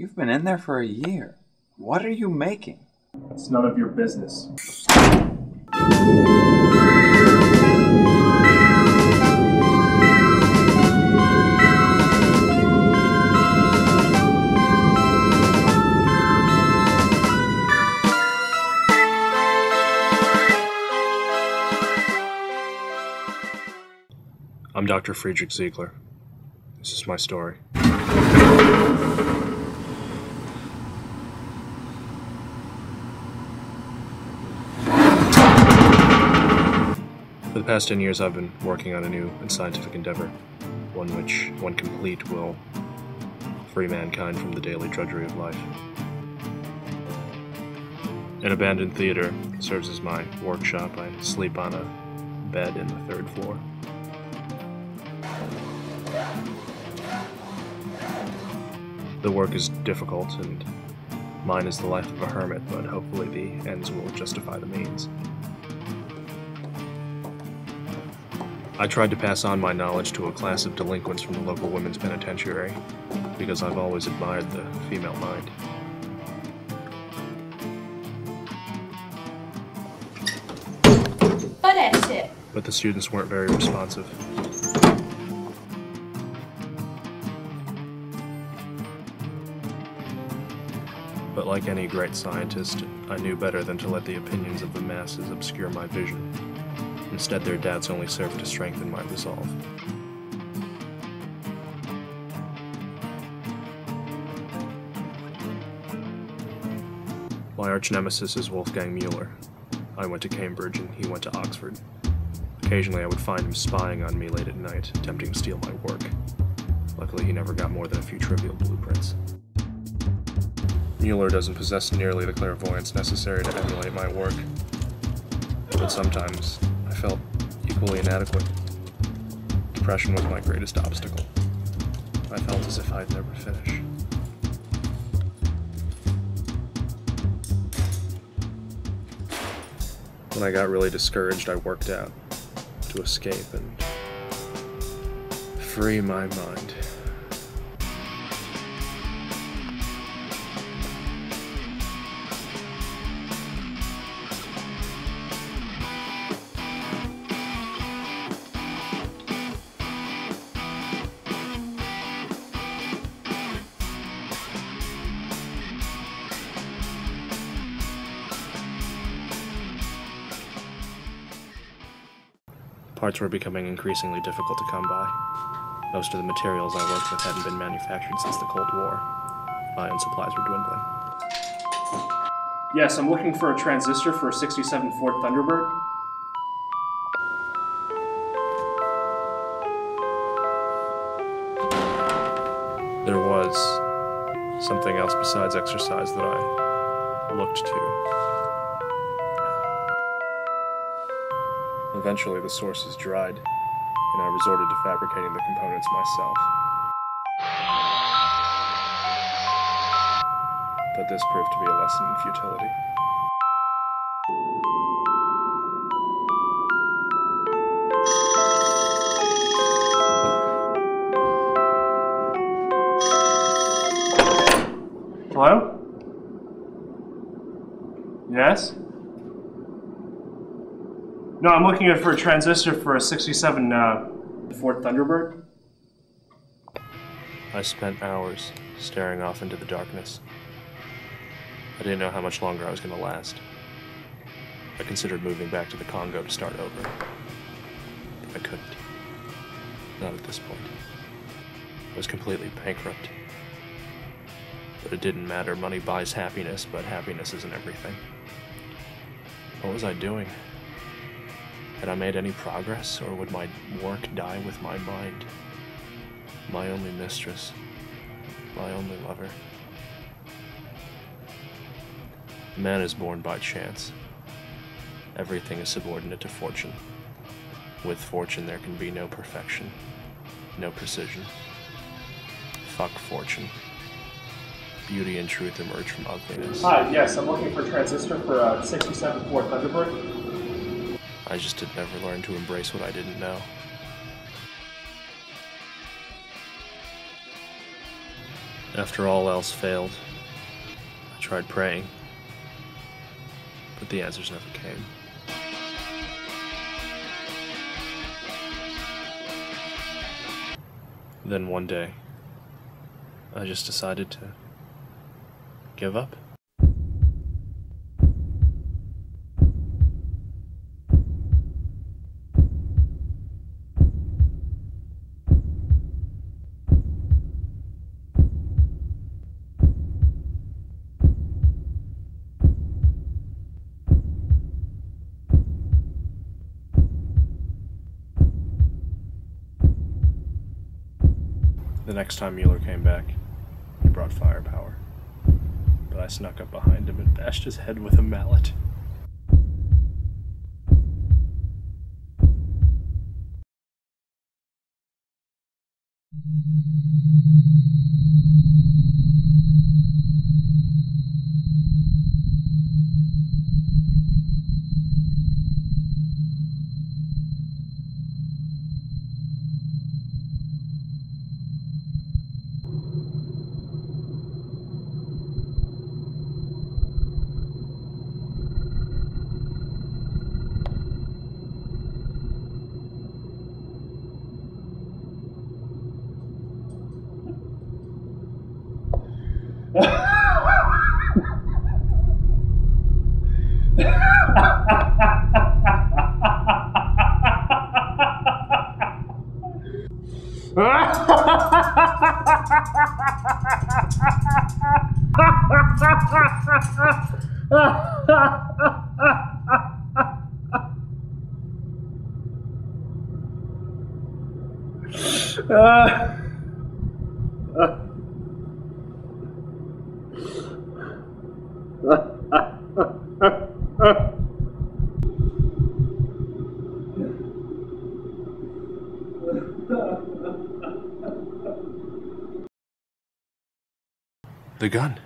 You've been in there for a year. What are you making? It's none of your business. I'm Dr. Friedrich Ziegler. This is my story. For the past 10 years, I've been working on a new and scientific endeavor, one which, when complete, will free mankind from the daily drudgery of life. An abandoned theater serves as my workshop. I sleep on a bed in the third floor. The work is difficult, and mine is the life of a hermit, but hopefully the ends will justify the means. I tried to pass on my knowledge to a class of delinquents from the local women's penitentiary, because I've always admired the female mind. But the students weren't very responsive. But like any great scientist, I knew better than to let the opinions of the masses obscure my vision. Instead, their doubts only served to strengthen my resolve. My arch-nemesis is Wolfgang Mueller. I went to Cambridge and he went to Oxford. Occasionally I would find him spying on me late at night, attempting to steal my work. Luckily, he never got more than a few trivial blueprints. Mueller doesn't possess nearly the clairvoyance necessary to emulate my work, but sometimes I felt equally inadequate. Depression was my greatest obstacle. I felt as if I'd never finish. When I got really discouraged, I worked out to escape and free my mind. Parts were becoming increasingly difficult to come by. Most of the materials I worked with hadn't been manufactured since the Cold War. Ion supplies were dwindling. Yes, I'm looking for a transistor for a 67 Ford Thunderbird. There was something else besides exercise that I looked to. Eventually, the sources dried, and I resorted to fabricating the components myself. But this proved to be a lesson in futility. Hello? Yes? No, I'm looking for a transistor for a 67 Ford Thunderbird. I spent hours staring off into the darkness. I didn't know how much longer I was going to last. I considered moving back to the Congo to start over. But I couldn't. Not at this point. I was completely bankrupt. But it didn't matter. Money buys happiness, but happiness isn't everything. What was I doing? Had I made any progress, or would my work die with my mind? My only mistress, my only lover. Man is born by chance. Everything is subordinate to fortune. With fortune, there can be no perfection, no precision. Fuck fortune. Beauty and truth emerge from ugliness. Hi, yes, I'm looking for a transistor for a 67 Ford Thunderbird. I just had never learned to embrace what I didn't know. After all else failed, I tried praying, but the answers never came. Then one day, I just decided to give up. The next time Mueller came back, he brought firepower. But I snuck up behind him and bashed his head with a mallet. The gun.